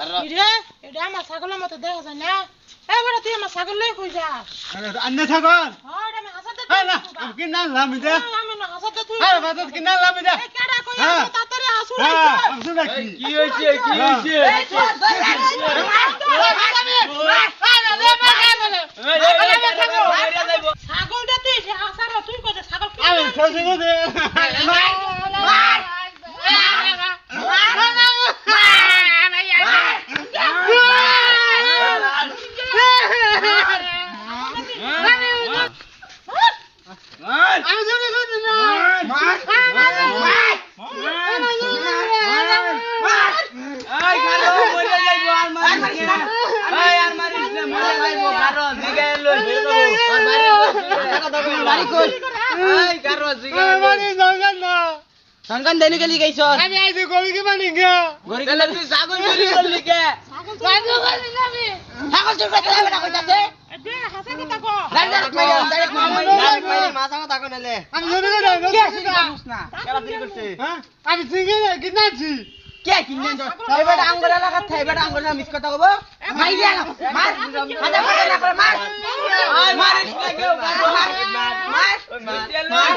রে এটা আমার ছাগলের মতো দেখা যায় না এবারে তুই আমার ছাগল লই কই যাস আরে আন্নে ছাগল হ্যাঁ এটা আমি হাসাতে হ্যাঁ না আমি কি না লামি দে আমি না হাসাতে তুই আরে বাজার কি না লামি দে এই কেডা কই হ্যাঁ। তাড়াতাড়ি আসু হ্যাঁ আমি শুনে কি হইছে কি হইছে ছাগলটা তুই হাসার তুই কই ছাগল কি আমি সজি দে আমি শুনে দে না এই গারো মরে যাইবো আর মারিস না এই আর মারিস না মরে যাইবো গারো জিগাই লই ফেলে দেবো আর বাড়ি কই এই গারো জিগাই মানে জঙ্গল না সংগান দেনি গলি গাইছ আমি আইছি গলি কি বানি গা গরি গলি তুই ছাগল চুরি করলি কে ছাগল কই যাবি ছাগল চুরি করতে হবে না কইতাছে দে হাসা কথা কো ডাইরেক্ট মাইরে মাথা কথা কইলে আমি শুনে দে না কেলা চুরি করছে হ্যাঁ আমি সিঙ্গে কি নাছি কে কিনলেন তো এবারে আঙ্গুরা লাগাত এবারে আঙ্গুরা মিস কথা কইবো মাই দিয়া না মার হাজা করে না করে মার মার মার